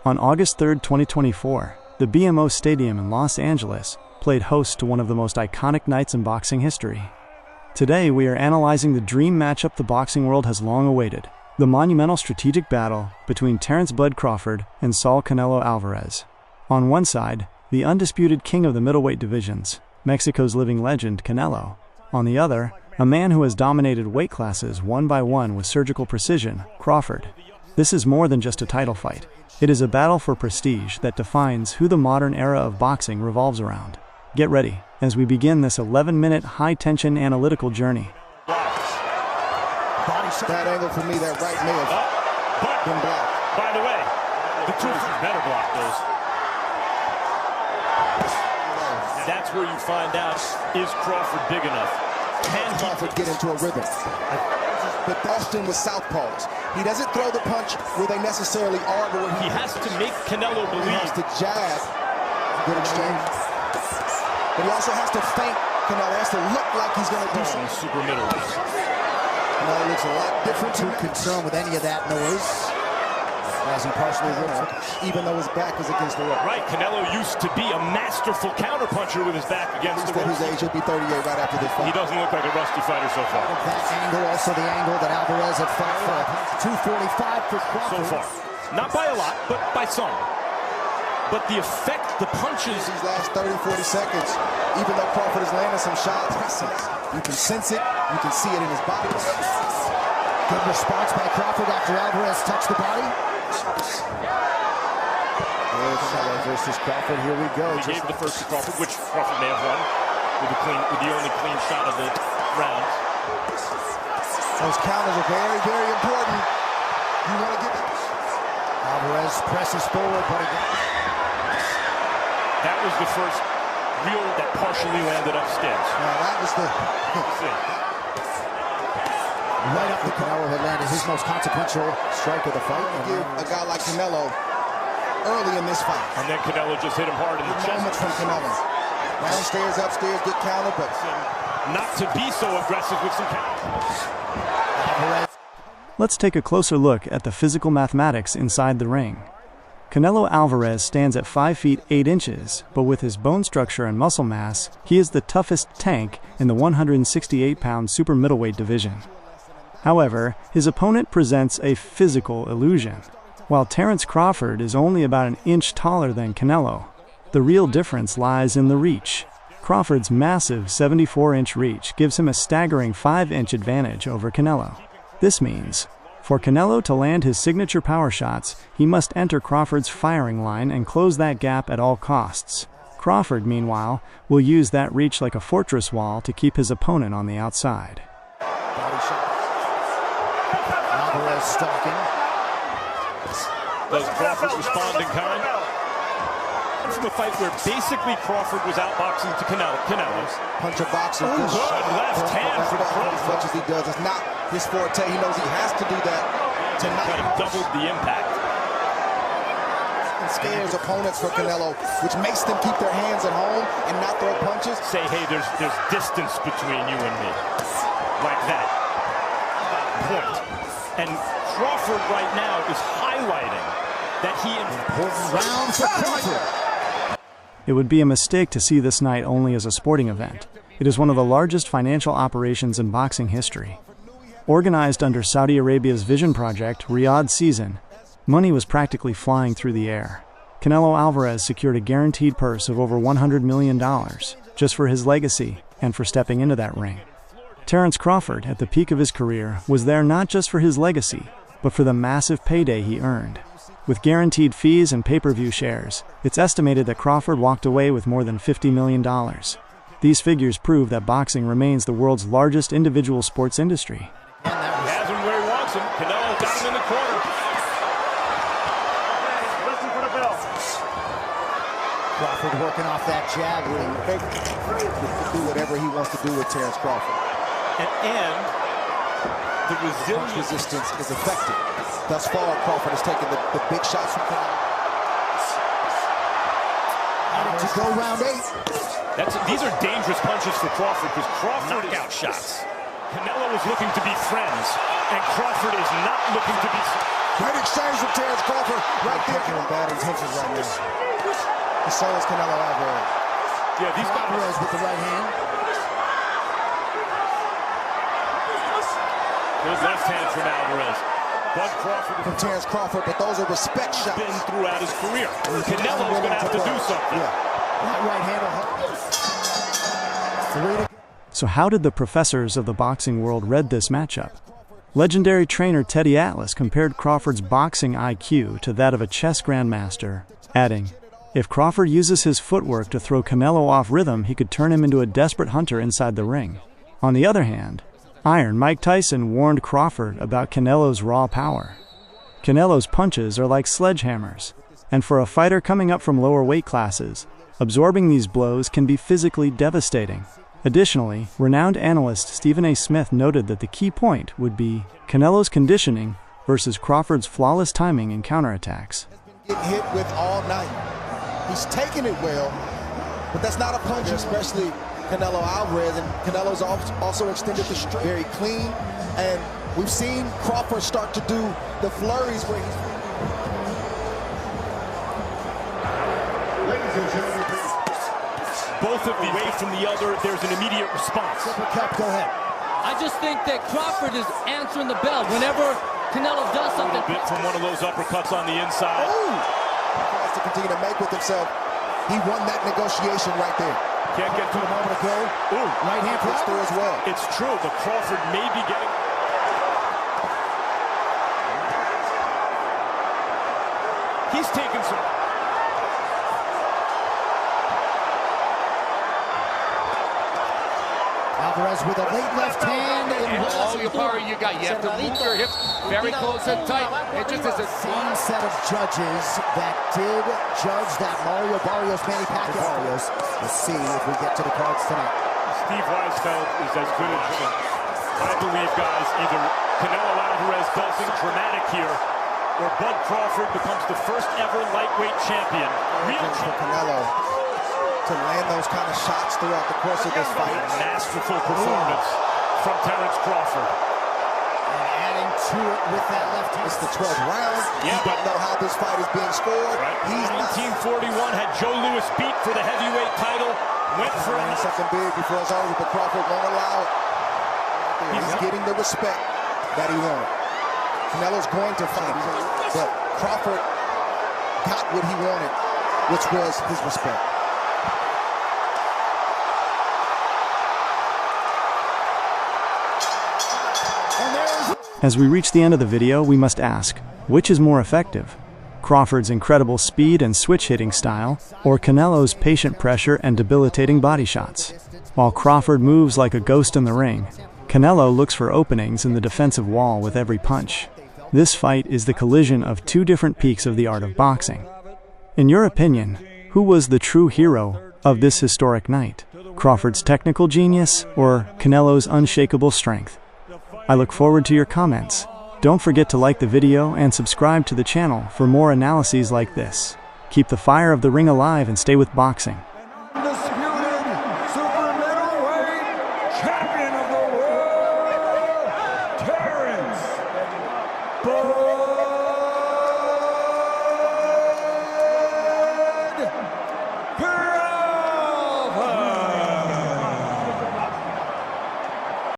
On August 3, 2024, the BMO Stadium in Los Angeles played host to one of the most iconic nights in boxing history. Today, we are analyzing the dream matchup the boxing world has long awaited, the monumental strategic battle between Terence Crawford and Saul Canelo Alvarez. On one side, the undisputed king of the middleweight divisions, Mexico's living legend, Canelo. On the other, a man who has dominated weight classes one by one with surgical precision, Crawford. This is more than just a title fight. It is a battle for prestige that defines who the modern era of boxing revolves around. Get ready as we begin this 11-minute high-tension analytical journey. That angle for me, that right may have been blocked. By the way, the truth is better block those. That's where you find out, is Crawford big enough? Can Crawford get into a rhythm? But Boston with southpaws. He doesn't throw the punch where they necessarily are, but he has to make Canelo believe. He has to jab. Good exchange. But he also has to feint. Canelo has to look like he's going to do something. Super middleweight. Canelo looks a lot different. Too concerned with any of that noise. As he partially ripped, even though his back was against the wall. Right, Canelo used to be a masterful counterpuncher with his back against the wall. At his age, he'll be 38 right after this fight. He doesn't look like a rusty fighter so far. That angle, also the angle that Alvarez had fought for. 245 for Crawford. So far. Not by a lot, but by some. But the effect, the punches. These last 30, 40 seconds, even though Crawford is landing some shots, you can sense it, you can see it in his body. Good response by Crawford after Alvarez touched the body. Canelo versus Crawford. Here we go. He gave the first to Crawford, which Crawford may have won with the only clean shot of the round. Those counters are very, very important. You want to get Alvarez presses forward, but again. That was the first real that partially landed upstairs. Now that was the right up the Canelo had landed his most consequential strike of the fight. Give a guy like Canelo early in this fight. And then Canelo just hit him hard in the chest. Moments from Canelo. Downstairs, upstairs, good counter, but not to be so aggressive with some counters. Let's take a closer look at the physical mathematics inside the ring. Canelo Alvarez stands at 5 feet 8 inches, but with his bone structure and muscle mass, he is the toughest tank in the 168-pound super middleweight division. However, his opponent presents a physical illusion. While Terence Crawford is only about an inch taller than Canelo, the real difference lies in the reach. Crawford's massive 74-inch reach gives him a staggering 5-inch advantage over Canelo. This means, for Canelo to land his signature power shots, he must enter Crawford's firing line and close that gap at all costs. Crawford, meanwhile, will use that reach like a fortress wall to keep his opponent on the outside. Alvarez stalking. Does Crawford respond in kind? From a fight where basically Crawford was outboxing to Canelo. Puncher boxer. Good left hand for Crawford. As much as he does, it's not his forte. He knows he has to do that to kind of doubled the impact. And scares opponents for Canelo, which makes them keep their hands at home and not throw punches. Say, hey, there's distance between you and me, like that. Point. And Crawford right now is highlighting that he important round for Crawford. It would be a mistake to see this night only as a sporting event. It is one of the largest financial operations in boxing history. Organized under Saudi Arabia's Vision Project, Riyadh Season, money was practically flying through the air. Canelo Alvarez secured a guaranteed purse of over $100 million just for his legacy and for stepping into that ring. Terence Crawford, at the peak of his career, was there not just for his legacy, but for the massive payday he earned. With guaranteed fees and pay-per-view shares, it's estimated that Crawford walked away with more than $50 million. These figures prove that boxing remains the world's largest individual sports industry. He has him where he wants him. Canelo got him in the corner. Listen for the bell. Crawford working off that jab. To do whatever he wants to do with Terence Crawford. And the resistance is effective. Thus far, Crawford has taken the big shots from Canelo. To go round 8. These are dangerous punches for Crawford because Crawford knockout shots. Canelo is looking to be friends, and Crawford is not looking to be. Great exchange from Terence Crawford right there. In bad intentions right now. And so is Canelo Alvarez. Yeah, these guys. Alvarez with the right hand. Good left hand from Alvarez. Bud Crawford From Terence Crawford, but those are respect shots. been throughout his career. Canelo's going to have to do something. Yeah. That right hand will help. So how did the professors of the boxing world read this matchup? Legendary trainer Teddy Atlas compared Crawford's boxing IQ to that of a chess grandmaster, adding, "If Crawford uses his footwork to throw Canelo off rhythm, he could turn him into a desperate hunter inside the ring." On the other hand, Iron Mike Tyson warned Crawford about Canelo's raw power. Canelo's punches are like sledgehammers, and for a fighter coming up from lower weight classes, absorbing these blows can be physically devastating. Additionally, renowned analyst Stephen A. Smith noted that the key point would be Canelo's conditioning versus Crawford's flawless timing in counterattacks. Getting hit with all night. He's taking it well, but that's not a punch, especially Canelo Alvarez, and Canelo's also extended the streak. Very clean, and we've seen Crawford start to do the flurries where he's... Ladies and gentlemen, Both of the away from the other, there's an immediate response. Go ahead. I just think that Crawford is answering the bell whenever Canelo does A something. little bit from one of those uppercuts on the inside. Ooh! He has to continue to make with himself. He won that negotiation right there. Can't get to A the moment ago, Ooh, right hand puts through as well. it's true, but Crawford may be getting... He's taken some... Alvarez with a late left hand. And all your power you got. You have to move your hips very close and tight. It just is a Same set of judges that did judge that Mario Barrios Manny Pacquiao. Barrios. We'll see if we get to the cards tonight. Steve Weisfeld is as good as him. I believe, guys, either Canelo Alvarez does something dramatic here, or Bud Crawford becomes the first ever lightweight champion. Real For Canelo to land those kind of shots throughout the course of this fight. masterful performance from Terence Crawford. And adding to it with that left hand. It's the 12th round. Yeah, You don't know how this fight is being scored. Right. He's not 1941 had Joe Louis beat for the heavyweight title. Went for doing it. something big before it's over, but Crawford won't allow it. He's getting the respect that he wanted. Canelo's going to fight, but Crawford got what he wanted, which was his respect. As we reach the end of the video, we must ask, which is more effective? Crawford's incredible speed and switch-hitting style, or Canelo's patient pressure and debilitating body shots? While Crawford moves like a ghost in the ring, Canelo looks for openings in the defensive wall with every punch. This fight is the collision of two different peaks of the art of boxing. In your opinion, who was the true hero of this historic night? Crawford's technical genius or Canelo's unshakable strength? I look forward to your comments. Don't forget to like the video and subscribe to the channel for more analyses like this. Keep the fire of the ring alive and stay with boxing. undisputed super middleweight champion of the world, Terence